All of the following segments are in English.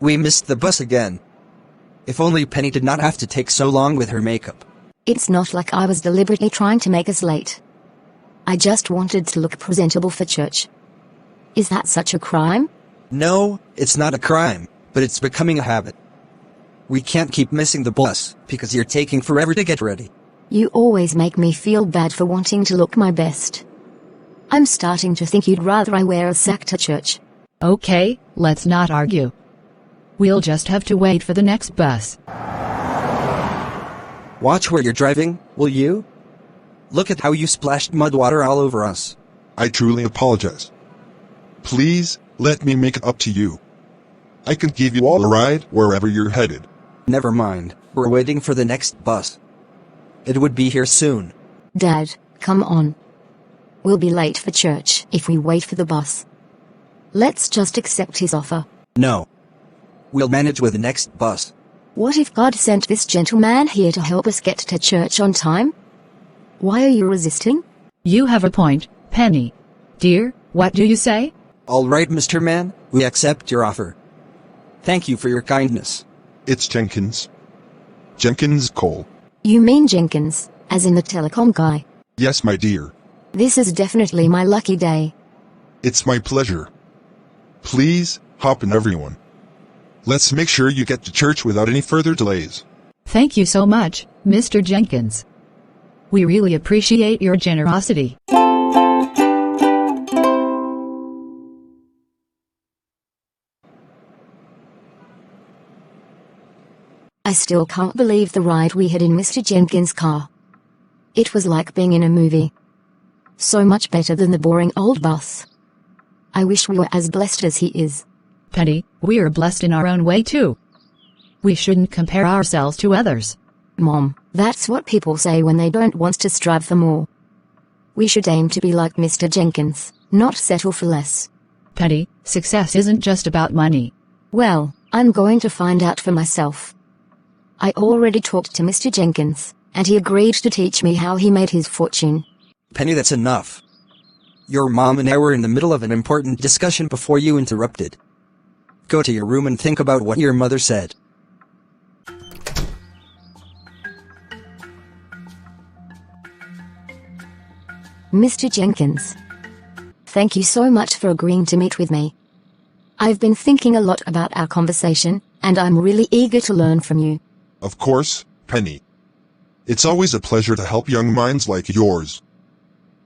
We missed the bus again. If only Penny did not have to take so long with her makeup. It's not like I was deliberately trying to make us late. I just wanted to look presentable for church. Is that such a crime? No, it's not a crime, but it's becoming a habit. We can't keep missing the bus, because you're taking forever to get ready. You always make me feel bad for wanting to look my best. I'm starting to think you'd rather I wear a sack to church. Okay, let's not argue. We'll just have to wait for the next bus. Watch where you're driving, will you? Look at how you splashed mud water all over us. I truly apologize. Please, let me make it up to you. I can give you all a ride wherever you're headed. Never mind, we're waiting for the next bus. It would be here soon. Dad, come on. We'll be late for church if we wait for the bus. Let's just accept his offer. No. We'll manage with the next bus. What if God sent this gentleman here to help us get to church on time? Why are you resisting? You have a point, Penny. Dear, what do you say? All right, Mr. Man, we accept your offer. Thank you for your kindness. It's Jenkins. Jenkins Cole. You mean Jenkins, as in the telecom guy? Yes, my dear. This is definitely my lucky day. It's my pleasure. Please, hop in everyone. Let's make sure you get to church without any further delays. Thank you so much, Mr. Jenkins. We really appreciate your generosity. I still can't believe the ride we had in Mr. Jenkins' car. It was like being in a movie. So much better than the boring old bus. I wish we were as blessed as he is. Penny, we are blessed in our own way too. We shouldn't compare ourselves to others. Mom, that's what people say when they don't want to strive for more. We should aim to be like Mr. Jenkins, not settle for less. Penny, success isn't just about money. Well, I'm going to find out for myself. I already talked to Mr. Jenkins, and he agreed to teach me how he made his fortune. Penny, that's enough. Your mom and I were in the middle of an important discussion before you interrupted. Go to your room and think about what your mother said. Mr. Jenkins. Thank you so much for agreeing to meet with me. I've been thinking a lot about our conversation, and I'm really eager to learn from you. Of course, Penny. It's always a pleasure to help young minds like yours.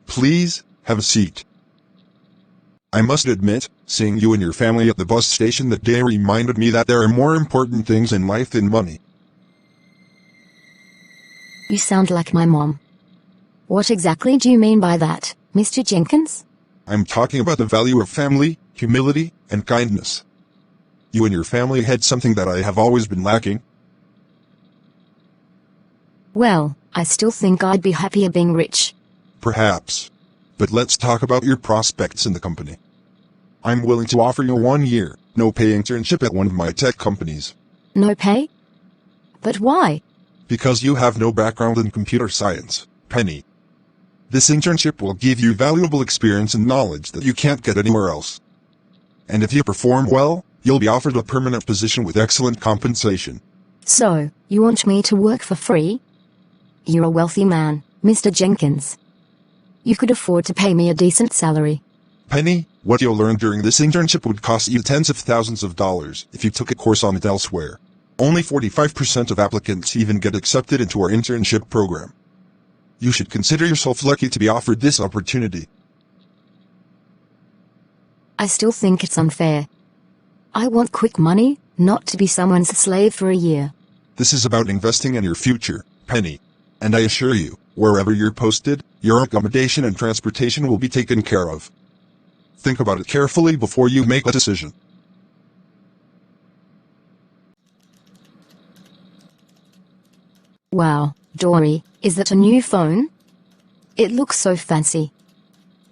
Please, have a seat. I must admit, seeing you and your family at the bus station that day reminded me that there are more important things in life than money. You sound like my mom. What exactly do you mean by that, Mr. Jenkins? I'm talking about the value of family, humility, and kindness. You and your family had something that I have always been lacking. Well, I still think I'd be happier being rich. Perhaps. But let's talk about your prospects in the company. I'm willing to offer you a 1-year, no-pay internship at one of my tech companies. No pay? But why? Because you have no background in computer science, Penny. This internship will give you valuable experience and knowledge that you can't get anywhere else. And if you perform well, you'll be offered a permanent position with excellent compensation. So, you want me to work for free? You're a wealthy man, Mr. Jenkins. You could afford to pay me a decent salary. Penny, what you'll learn during this internship would cost you tens of thousands of dollars if you took a course on it elsewhere. Only 45% of applicants even get accepted into our internship program. You should consider yourself lucky to be offered this opportunity. I still think it's unfair. I want quick money, not to be someone's slave for a year. This is about investing in your future, Penny. And I assure you, wherever you're posted, your accommodation and transportation will be taken care of. Think about it carefully before you make a decision. Wow, Dori, is that a new phone? It looks so fancy.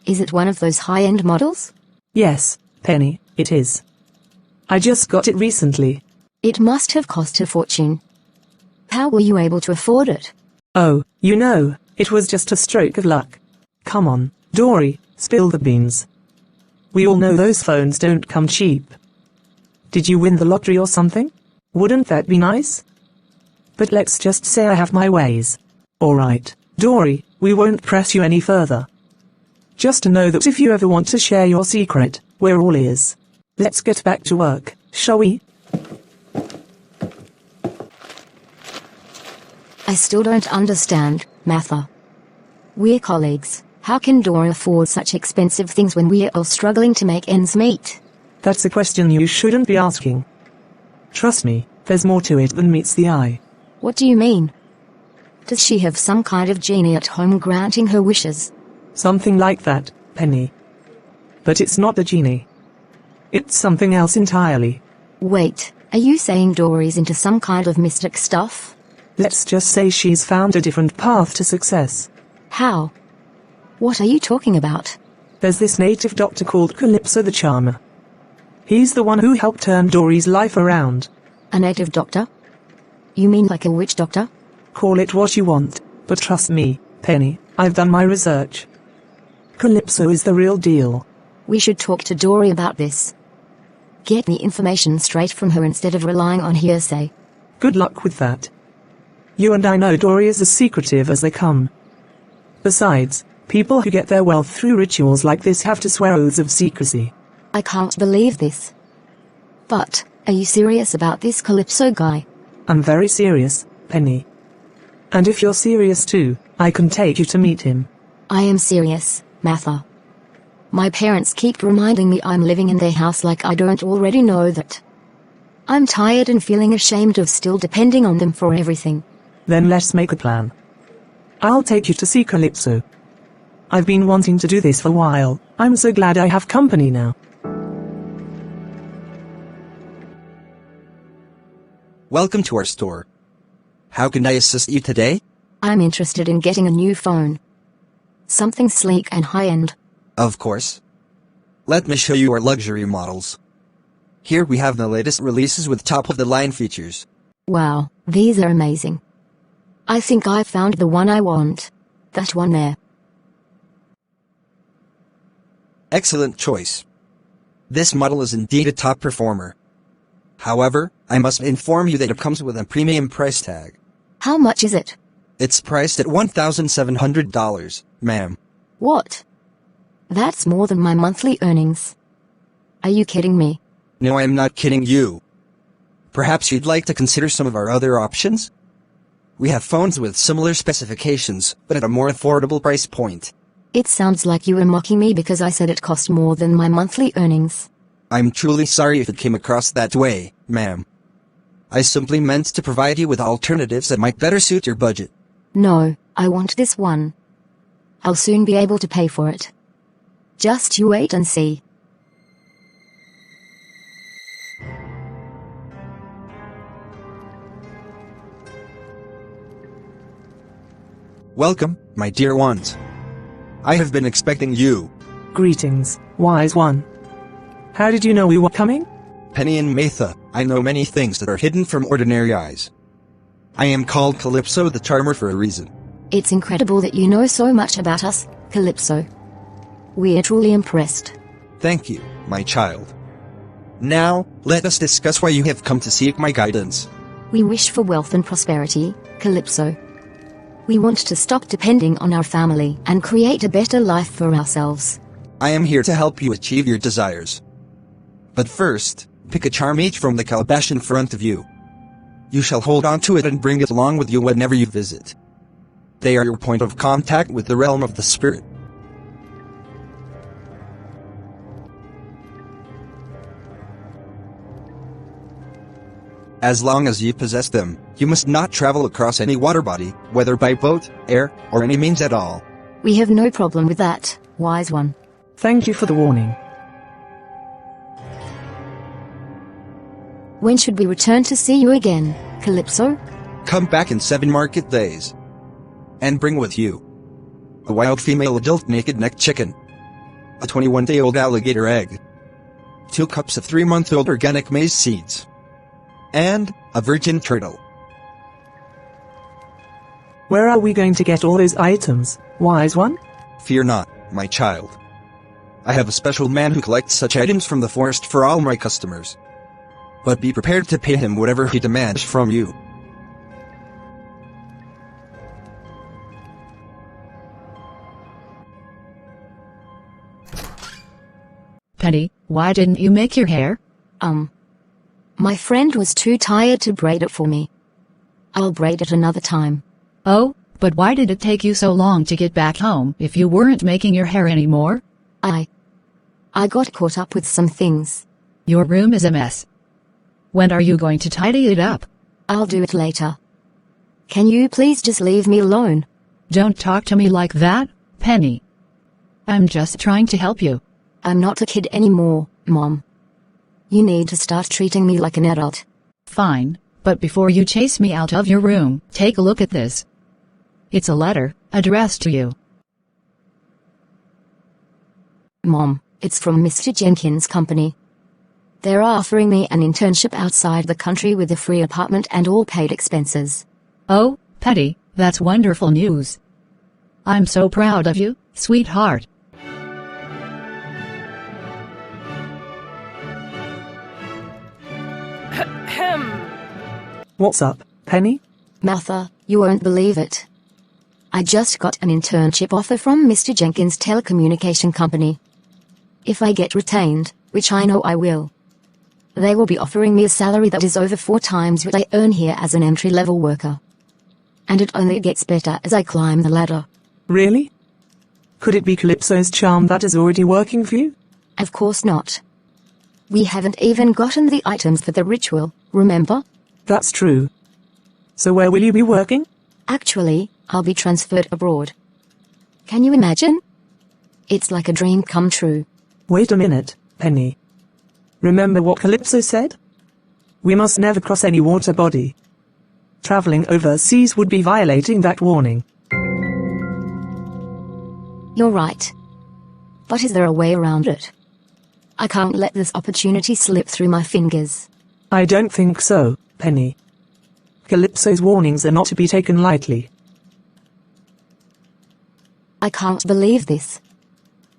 Is it one of those high-end models? Yes, Penny, it is. I just got it recently. It must have cost a fortune. How were you able to afford it? Oh, you know, it was just a stroke of luck. Come on, Dori, spill the beans. We all know those phones don't come cheap. Did you win the lottery or something? Wouldn't that be nice? But let's just say I have my ways. Alright, Dori, we won't press you any further. Just to know that if you ever want to share your secret, we're all ears. Let's get back to work, shall we? I still don't understand, Matha. We're colleagues. How can Dori afford such expensive things when we're all struggling to make ends meet? That's a question you shouldn't be asking. Trust me, there's more to it than meets the eye. What do you mean? Does she have some kind of genie at home granting her wishes? Something like that, Penny. But it's not the genie. It's something else entirely. Wait, are you saying Dori's into some kind of mystic stuff? Let's just say she's found a different path to success. How? What are you talking about? There's this native doctor called Calypso the Charmer. He's the one who helped turn Dori's life around. A native doctor? You mean like a witch doctor? Call it what you want, but trust me, Penny, I've done my research. Calypso is the real deal. We should talk to Dori about this. Get the information straight from her instead of relying on hearsay. Good luck with that. You and I know Dori is as secretive as they come. Besides, people who get their wealth through rituals like this have to swear oaths of secrecy. I can't believe this. But, are you serious about this Calypso guy? I'm very serious, Penny. And if you're serious too, I can take you to meet him. I am serious, Matha. My parents keep reminding me I'm living in their house like I don't already know that. I'm tired and feeling ashamed of still depending on them for everything. Then let's make a plan. I'll take you to see Calypso. I've been wanting to do this for a while. I'm so glad I have company now. Welcome to our store. How can I assist you today? I'm interested in getting a new phone. Something sleek and high-end. Of course. Let me show you our luxury models. Here we have the latest releases with top-of-the-line features. Wow, these are amazing. I think I found the one I want. That one there. Excellent choice. This model is indeed a top performer. However, I must inform you that it comes with a premium price tag. How much is it? It's priced at $1,700, ma'am. What? That's more than my monthly earnings. Are you kidding me? No, I am not kidding you. Perhaps you'd like to consider some of our other options? We have phones with similar specifications, but at a more affordable price point. It sounds like you were mocking me because I said it cost more than my monthly earnings. I'm truly sorry if it came across that way, ma'am. I simply meant to provide you with alternatives that might better suit your budget. No, I want this one. I'll soon be able to pay for it. Just you wait and see. Welcome, my dear ones. I have been expecting you. Greetings, wise one. How did you know we were coming? Penny and Matha, I know many things that are hidden from ordinary eyes. I am called Calypso the Charmer for a reason. It's incredible that you know so much about us, Calypso. We are truly impressed. Thank you, my child. Now, let us discuss why you have come to seek my guidance. We wish for wealth and prosperity, Calypso. We want to stop depending on our family and create a better life for ourselves. I am here to help you achieve your desires. But first, pick a charm each from the calabash in front of you. You shall hold on to it and bring it along with you whenever you visit. They are your point of contact with the realm of the spirit. As long as you possess them, you must not travel across any water body, whether by boat, air, or any means at all. We have no problem with that, wise one. Thank you for the warning. When should we return to see you again, Calypso? Come back in 7 market days. And bring with you a wild female adult naked-necked chicken, a 21-day-old alligator egg, 2 cups of 3-month-old organic maize seeds, and a virgin turtle. Where are we going to get all those items, wise one? Fear not, my child. I have a special man who collects such items from the forest for all my customers. But be prepared to pay him whatever he demands from you. Penny, why didn't you make your hair? My friend was too tired to braid it for me. I'll braid it another time. Oh, but why did it take you so long to get back home if you weren't making your hair anymore? I got caught up with some things. Your room is a mess. When are you going to tidy it up? I'll do it later. Can you please just leave me alone? Don't talk to me like that, Penny. I'm just trying to help you. I'm not a kid anymore, Mom. You need to start treating me like an adult. Fine, but before you chase me out of your room, take a look at this. It's a letter, addressed to you. Mom, it's from Mr. Jenkins' company. They're offering me an internship outside the country with a free apartment and all paid expenses. Oh, Penny, that's wonderful news. I'm so proud of you, sweetheart. What's up, Penny? Matha, you won't believe it. I just got an internship offer from Mr. Jenkins' telecommunication company. If I get retained, which I know I will, they will be offering me a salary that is over 4 times what I earn here as an entry-level worker. And it only gets better as I climb the ladder. Really? Could it be Calypso's charm that is already working for you? Of course not. We haven't even gotten the items for the ritual, remember? That's true. So where will you be working? Actually, I'll be transferred abroad. Can you imagine? It's like a dream come true. Wait a minute, Penny. Remember what Calypso said? We must never cross any water body. Traveling overseas would be violating that warning. You're right. But is there a way around it? I can't let this opportunity slip through my fingers. I don't think so, Penny. Calypso's warnings are not to be taken lightly. I can't believe this.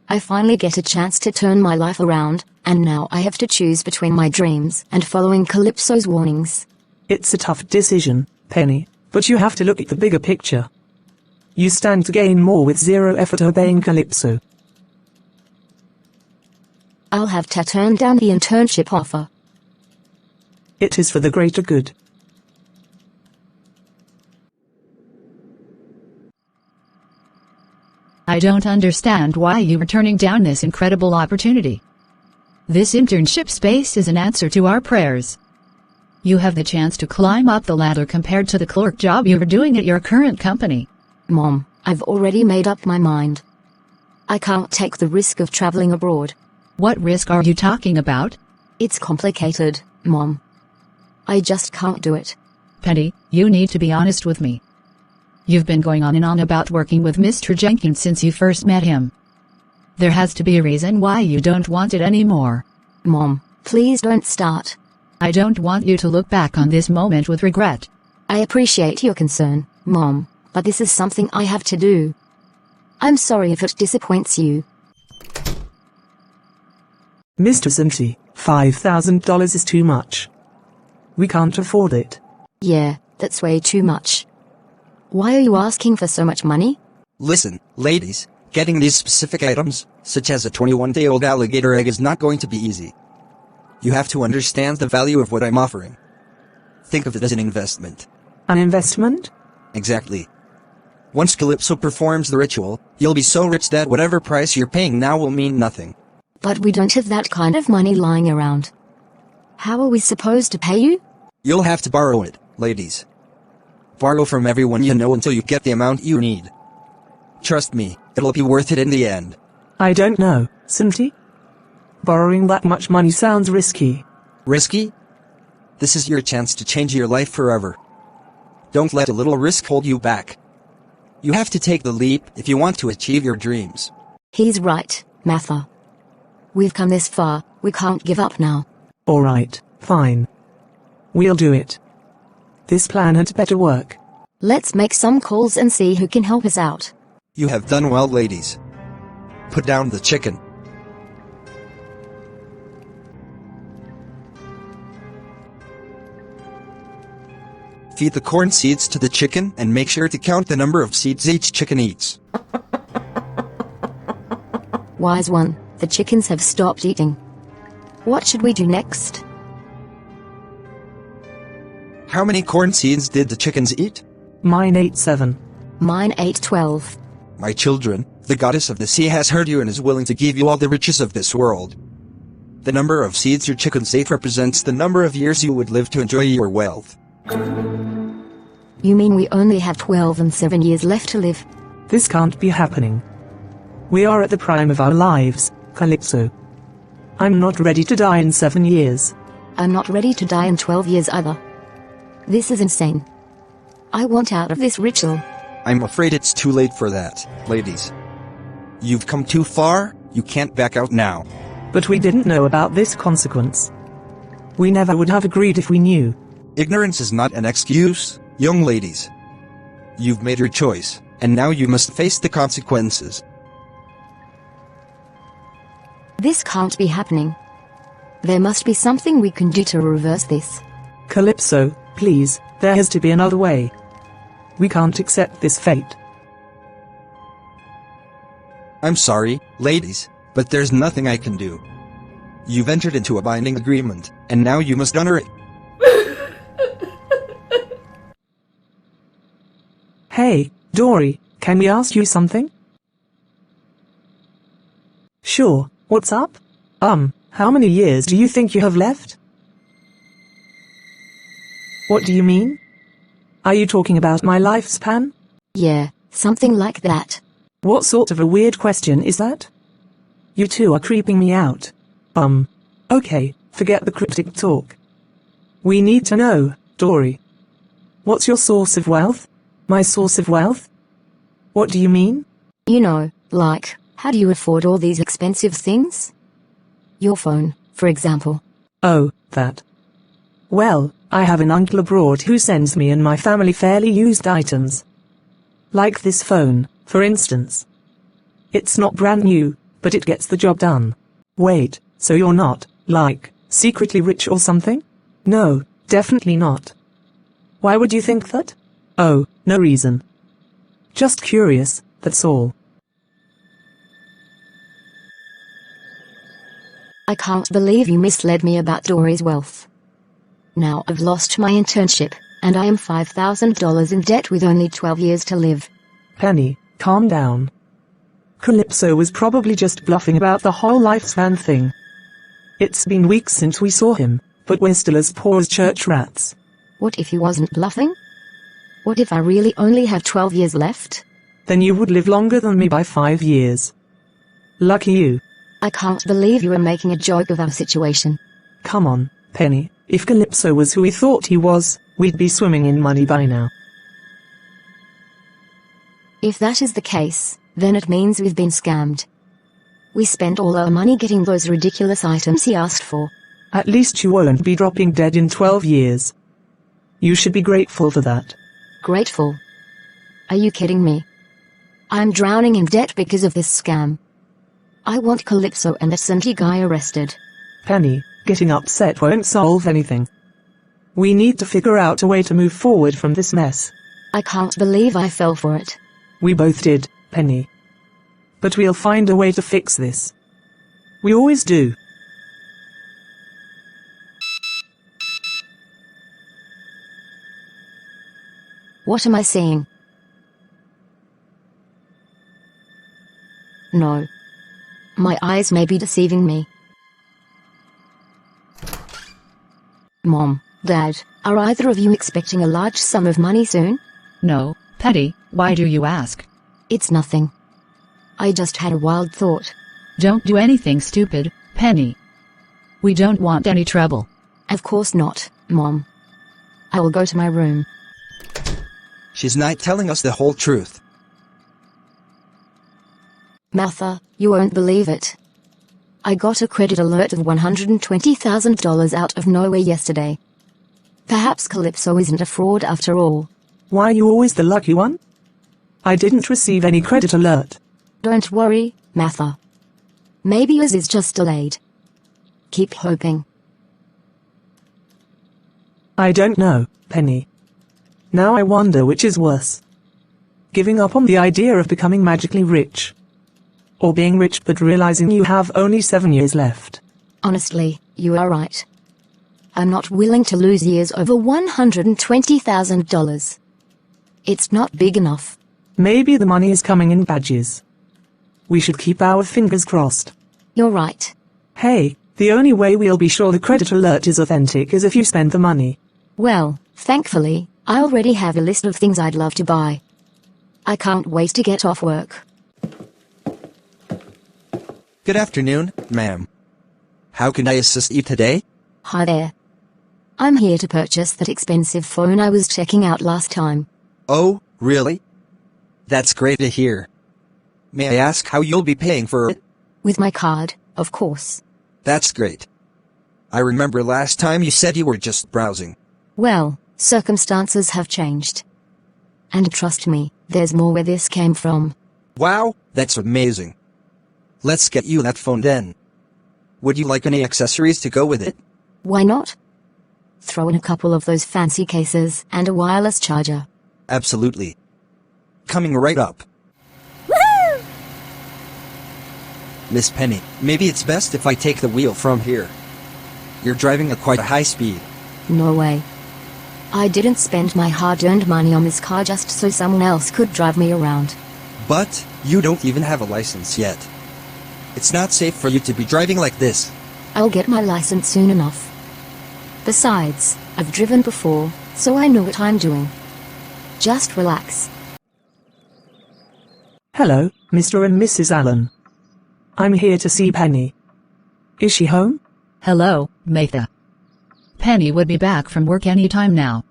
I finally get a chance to turn my life around, and now I have to choose between my dreams and following Calypso's warnings. It's a tough decision, Penny, but you have to look at the bigger picture. You stand to gain more with zero effort obeying Calypso. I'll have to turn down the internship offer. It is for the greater good. I don't understand why you are turning down this incredible opportunity. This internship space is an answer to our prayers. You have the chance to climb up the ladder compared to the clerk job you are doing at your current company. Mom, I've already made up my mind. I can't take the risk of traveling abroad. What risk are you talking about? It's complicated, Mom. I just can't do it. Penny, you need to be honest with me. You've been going on and on about working with Mr. Jenkins since you first met him. There has to be a reason why you don't want it anymore. Mom, please don't start. I don't want you to look back on this moment with regret. I appreciate your concern, Mom, but this is something I have to do. I'm sorry if it disappoints you. Mr. Simpson, $5,000 is too much. We can't afford it. Yeah, that's way too much. Why are you asking for so much money? Listen, ladies, getting these specific items, such as a 21-day-old alligator egg, is not going to be easy. You have to understand the value of what I'm offering. Think of it as an investment. An investment? Exactly. Once Calypso performs the ritual, you'll be so rich that whatever price you're paying now will mean nothing. But we don't have that kind of money lying around. How are we supposed to pay you? You'll have to borrow it, ladies. Borrow from everyone you know until you get the amount you need. Trust me, it'll be worth it in the end. I don't know, Simpson. Borrowing that much money sounds risky. Risky? This is your chance to change your life forever. Don't let a little risk hold you back. You have to take the leap if you want to achieve your dreams. He's right, Matha. We've come this far, we can't give up now. Alright, fine. We'll do it. This plan had better work. Let's make some calls and see who can help us out. You have done well, ladies. Put down the chicken. feed the corn seeds to the chicken and make sure to count the number of seeds each chicken eats. Wise one, the chickens have stopped eating. What should we do next? How many corn seeds did the chickens eat? Mine ate 7. Mine ate 12. My children, the goddess of the sea has heard you and is willing to give you all the riches of this world. The number of seeds your chickens ate represents the number of years you would live to enjoy your wealth. You mean we only have 12 and 7 years left to live? This can't be happening. We are at the prime of our lives, Calypso. I'm not ready to die in 7 years. I'm not ready to die in 12 years either. This is insane. I want out of this ritual. I'm afraid it's too late for that, ladies. You've come too far, you can't back out now. But we didn't know about this consequence. We never would have agreed if we knew. Ignorance is not an excuse, young ladies. You've made your choice, and now you must face the consequences. This can't be happening. There must be something we can do to reverse this. Calypso, please, there has to be another way. We can't accept this fate. I'm sorry, ladies, but there's nothing I can do. You've entered into a binding agreement, and now you must honor it. Hey, Dori, can we ask you something? Sure, what's up? How many years do you think you have left? What do you mean? Are you talking about my lifespan? Yeah, something like that. What sort of a weird question is that? You two are creeping me out. Okay, forget the cryptic talk. We need to know, Dori. What's your source of wealth? My source of wealth? What do you mean? You know, like, how do you afford all these expensive things? Your phone, for example. Oh, that. Well, I have an uncle abroad who sends me and my family fairly used items. Like this phone, for instance. It's not brand new, but it gets the job done. Wait, so you're not, like, secretly rich or something? No, definitely not. Why would you think that? Oh, no reason. Just curious, that's all. I can't believe you misled me about Dori's wealth. Now I've lost my internship, and I am $5,000 in debt with only 12 years to live. Penny, calm down. Calypso was probably just bluffing about the whole lifespan thing. It's been weeks since we saw him, but we're still as poor as church rats. What if he wasn't bluffing? What if I really only have 12 years left? Then you would live longer than me by 5 years. Lucky you. I can't believe you are making a joke of our situation. Come on, Penny, if Calypso was who we thought he was, we'd be swimming in money by now. If that is the case, then it means we've been scammed. We spent all our money getting those ridiculous items he asked for. At least you won't be dropping dead in 12 years. You should be grateful for that. Grateful? Are you kidding me? I'm drowning in debt because of this scam. I want Calypso and the Sinti guy arrested. Penny, getting upset won't solve anything. We need to figure out a way to move forward from this mess. I can't believe I fell for it. We both did, Penny. But we'll find a way to fix this. We always do. What am I seeing? No. My eyes may be deceiving me. Mom, Dad, are either of you expecting a large sum of money soon? No, Petty, why do you ask? It's nothing. I just had a wild thought. Don't do anything stupid, Penny. We don't want any trouble. Of course not, Mom. I will go to my room. She's not telling us the whole truth. Matha, you won't believe it. I got a credit alert of $120,000 out of nowhere yesterday. Perhaps Calypso isn't a fraud after all. Why are you always the lucky one? I didn't receive any credit alert. Don't worry, Matha. Maybe yours is just delayed. Keep hoping. I don't know, Penny. Now I wonder which is worse. Giving up on the idea of becoming magically rich. Or being rich but realizing you have only 7 years left. Honestly, you are right. I'm not willing to lose years over $120,000. It's not big enough. Maybe the money is coming in badges. We should keep our fingers crossed. You're right. Hey, the only way we'll be sure the credit alert is authentic is if you spend the money. Well, thankfully, I already have a list of things I'd love to buy. I can't wait to get off work. Good afternoon, ma'am. How can I assist you today? Hi there. I'm here to purchase that expensive phone I was checking out last time. Oh, really? That's great to hear. May I ask how you'll be paying for it? With my card, of course. That's great. I remember last time you said you were just browsing. Well, circumstances have changed. And trust me, there's more where this came from. Wow, that's amazing. Let's get you that phone then. Would you like any accessories to go with it? Why not? Throw in a couple of those fancy cases and a wireless charger. Absolutely. Coming right up. Woohoo! Miss Penny, maybe it's best if I take the wheel from here. You're driving at quite a high speed. No way. I didn't spend my hard-earned money on this car just so someone else could drive me around. But, you don't even have a license yet. It's not safe for you to be driving like this. I'll get my license soon enough. Besides, I've driven before, so I know what I'm doing. Just relax. Hello, Mr. and Mrs. Allen. I'm here to see Penny. Is she home? Hello, Matha. Penny would be back from work any time now.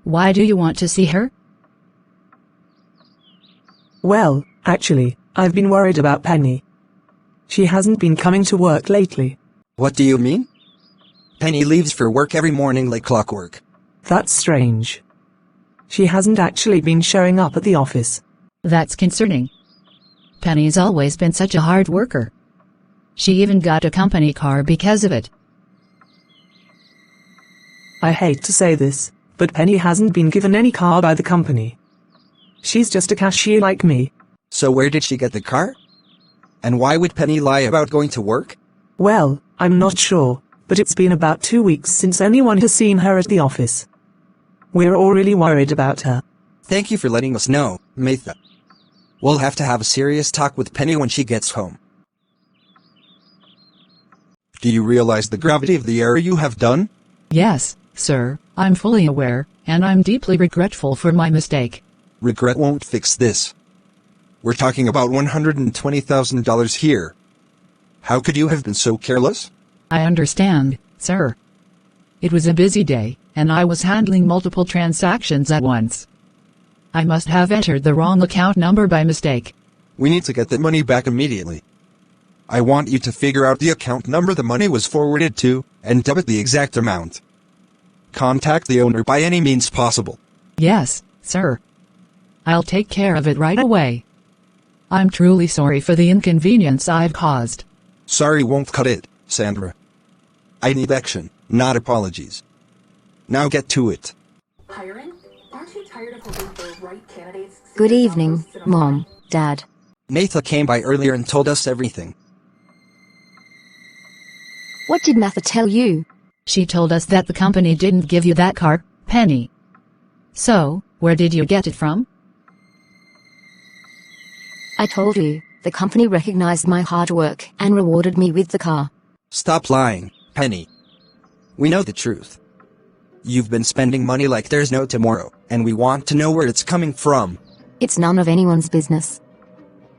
Why do you want to see her? Well, actually, I've been worried about Penny. She hasn't been coming to work lately. What do you mean? Penny leaves for work every morning like clockwork. That's strange. She hasn't actually been showing up at the office. That's concerning. Penny's always been such a hard worker. She even got a company car because of it. I hate to say this, but Penny hasn't been given any car by the company. She's just a cashier like me. So where did she get the car? And why would Penny lie about going to work? Well, I'm not sure, but it's been about 2 weeks since anyone has seen her at the office. We're all really worried about her. Thank you for letting us know, Matha. We'll have to have a serious talk with Penny when she gets home. Do you realize the gravity of the error you have done? Yes, sir, I'm fully aware, and I'm deeply regretful for my mistake. Regret won't fix this. We're talking about $120,000 here. How could you have been so careless? I understand, sir. It was a busy day, and I was handling multiple transactions at once. I must have entered the wrong account number by mistake. We need to get that money back immediately. I want you to figure out the account number the money was forwarded to, and debit the exact amount. Contact the owner by any means possible. Yes, sir. I'll take care of it right away. I'm truly sorry for the inconvenience I've caused. Sorry won't cut it, Sandra. I need action, not apologies. Now get to it. Hiring? Aren't you tired of hoping for the right candidates? Good evening, Mom, Dad. Matha came by earlier and told us everything. What did Matha tell you? She told us that the company didn't give you that car, Penny. So, where did you get it from? I told you, the company recognized my hard work and rewarded me with the car. Stop lying, Penny. We know the truth. You've been spending money like there's no tomorrow, and we want to know where it's coming from. It's none of anyone's business.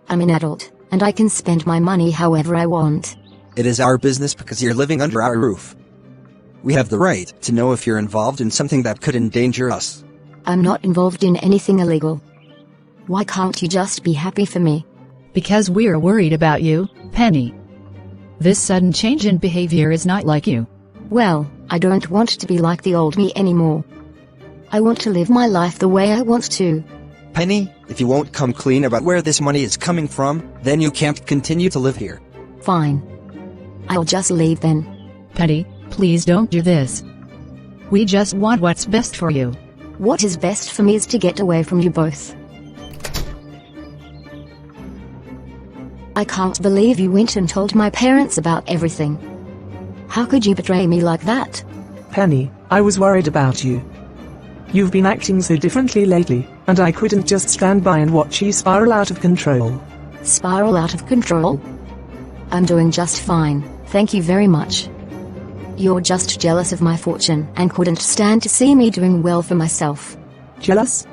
I'm an adult, and I can spend my money however I want. It is our business because you're living under our roof. We have the right to know if you're involved in something that could endanger us. I'm not involved in anything illegal. Why can't you just be happy for me? Because we're worried about you, Penny. This sudden change in behavior is not like you. Well, I don't want to be like the old me anymore. I want to live my life the way I want to. Penny, if you won't come clean about where this money is coming from, then you can't continue to live here. Fine. I'll just leave then. Penny, please don't do this. We just want what's best for you. What is best for me is to get away from you both. I can't believe you went and told my parents about everything. How could you betray me like that? Penny, I was worried about you. You've been acting so differently lately, and I couldn't just stand by and watch you spiral out of control. Spiral out of control? I'm doing just fine, thank you very much. You're just jealous of my fortune and couldn't stand to see me doing well for myself. Jealous?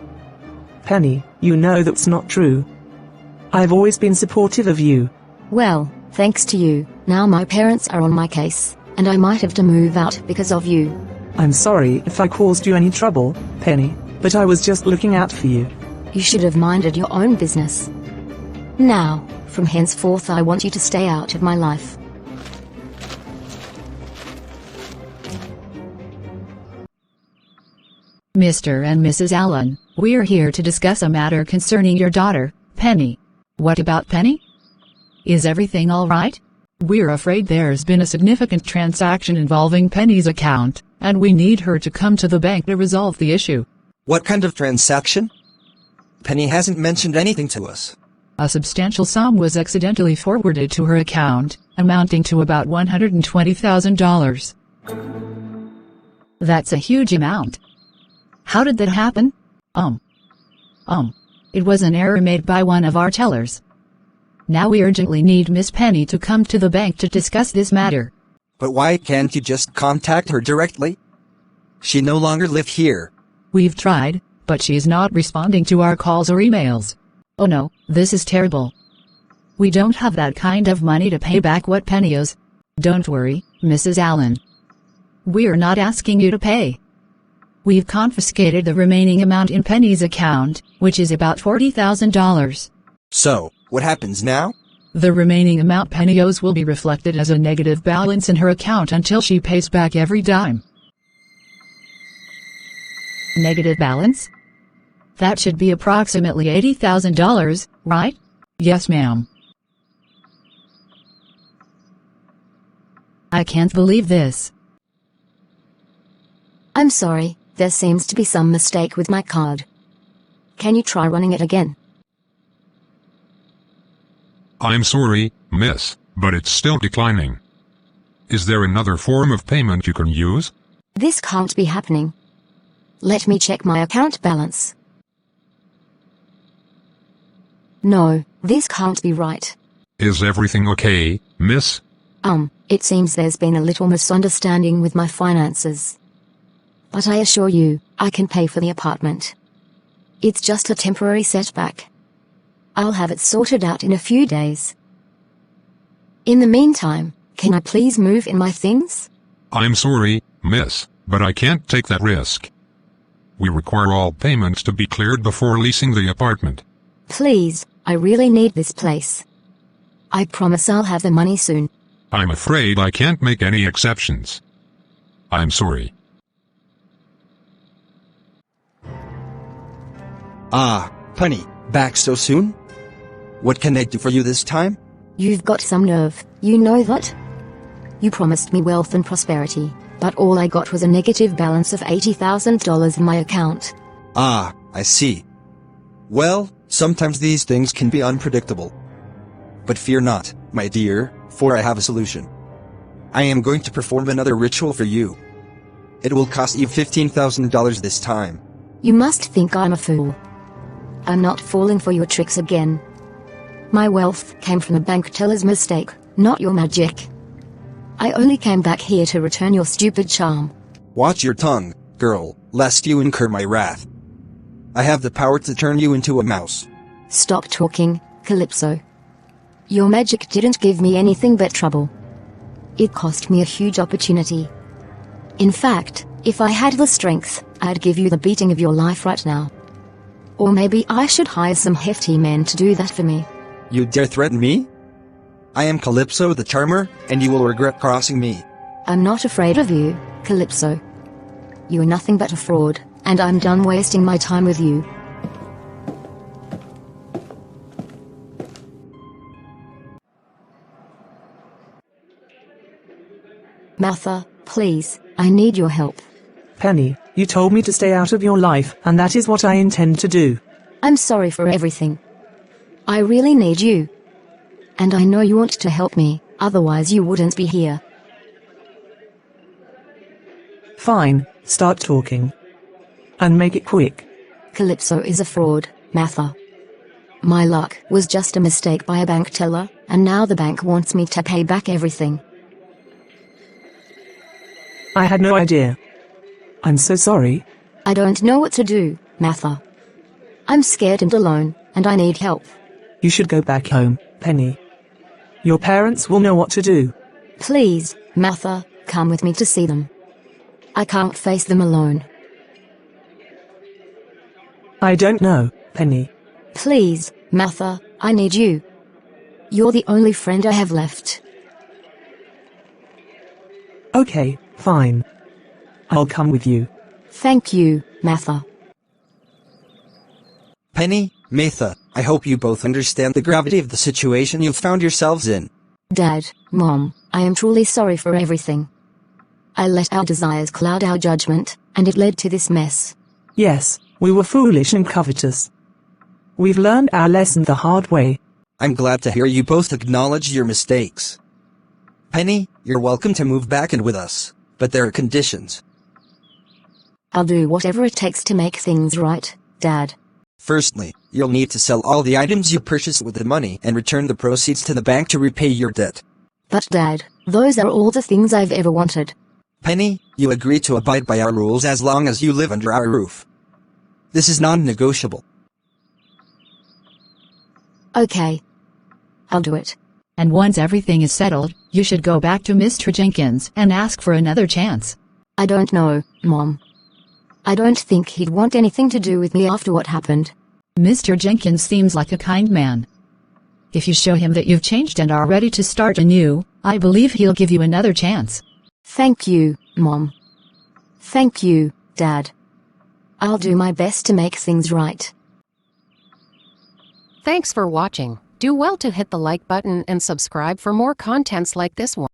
Penny, you know that's not true. I've always been supportive of you. Well, thanks to you, now my parents are on my case, and I might have to move out because of you. I'm sorry if I caused you any trouble, Penny, but I was just looking out for you. You should have minded your own business. Now, from henceforth I want you to stay out of my life. Mr. and Mrs. Allen, we're here to discuss a matter concerning your daughter, Penny. What about Penny? Is everything all right? We're afraid there's been a significant transaction involving Penny's account, and we need her to come to the bank to resolve the issue. What kind of transaction? Penny hasn't mentioned anything to us. A substantial sum was accidentally forwarded to her account, amounting to about $120,000. That's a huge amount. How did that happen? It was an error made by one of our tellers. Now we urgently need Miss Penny to come to the bank to discuss this matter. But why can't you just contact her directly? She no longer lives here. We've tried, but she's not responding to our calls or emails. Oh no, this is terrible. We don't have that kind of money to pay back what Penny owes. Don't worry, Mrs. Allen. We're not asking you to pay. We've confiscated the remaining amount in Penny's account, which is about $40,000. So, what happens now? The remaining amount Penny owes will be reflected as a negative balance in her account until she pays back every dime. Negative balance? That should be approximately $80,000, right? Yes, ma'am. I can't believe this. I'm sorry, there seems to be some mistake with my card. Can you try running it again? I'm sorry, miss, but it's still declining. Is there another form of payment you can use? This can't be happening. Let me check my account balance. No, this can't be right. Is everything okay, miss? It seems there's been a little misunderstanding with my finances. But I assure you, I can pay for the apartment. It's just a temporary setback. I'll have it sorted out in a few days. In the meantime, can I please move in my things? I'm sorry, miss, but I can't take that risk. We require all payments to be cleared before leasing the apartment. Please, I really need this place. I promise I'll have the money soon. I'm afraid I can't make any exceptions. I'm sorry. Ah, Penny, back so soon? What can I do for you this time? You've got some nerve, you know that? You promised me wealth and prosperity, but all I got was a negative balance of $80,000 in my account. Ah, I see. Well, sometimes these things can be unpredictable. But fear not, my dear, for I have a solution. I am going to perform another ritual for you. It will cost you $15,000 this time. You must think I'm a fool. I'm not falling for your tricks again. My wealth came from the bank teller's mistake, not your magic. I only came back here to return your stupid charm. Watch your tongue, girl, lest you incur my wrath. I have the power to turn you into a mouse. Stop talking, Calypso. Your magic didn't give me anything but trouble. It cost me a huge opportunity. In fact, if I had the strength, I'd give you the beating of your life right now. Or maybe I should hire some hefty men to do that for me. You dare threaten me? I am Calypso the Charmer, and you will regret crossing me. I'm not afraid of you, Calypso. You're nothing but a fraud, and I'm done wasting my time with you. Matha, please, I need your help. Penny, You told me to stay out of your life, and that is what I intend to do. I'm sorry for everything. I really need you. And I know you want to help me, otherwise you wouldn't be here. Fine, start talking. And make it quick. Calypso is a fraud, Matha. My luck was just a mistake by a bank teller, and now the bank wants me to pay back everything. I had no idea. I'm so sorry. I don't know what to do, Matha. I'm scared and alone, and I need help. You should go back home, Penny. Your parents will know what to do. Please, Matha, come with me to see them. I can't face them alone. I don't know, Penny. Please, Matha, I need you. You're the only friend I have left. Okay, fine. I'll come with you. Thank you, Matha. Penny, Matha, I hope you both understand the gravity of the situation you've found yourselves in. Dad, Mom, I am truly sorry for everything. I let our desires cloud our judgment, and it led to this mess. Yes, we were foolish and covetous. We've learned our lesson the hard way. I'm glad to hear you both acknowledge your mistakes. Penny, you're welcome to move back in with us, but there are conditions. I'll do whatever it takes to make things right, Dad. Firstly, you'll need to sell all the items you purchased with the money and return the proceeds to the bank to repay your debt. But Dad, those are all the things I've ever wanted. Penny, you agree to abide by our rules as long as you live under our roof. This is non-negotiable. Okay. I'll do it. And once everything is settled, you should go back to Mr. Jenkins and ask for another chance. I don't know, Mom. I don't think he'd want anything to do with me after what happened. Mr. Jenkins seems like a kind man. If you show him that you've changed and are ready to start anew, I believe he'll give you another chance. Thank you, Mom. Thank you, Dad. I'll do my best to make things right. Thanks for watching. Do well to hit the like button and subscribe for more contents like this one.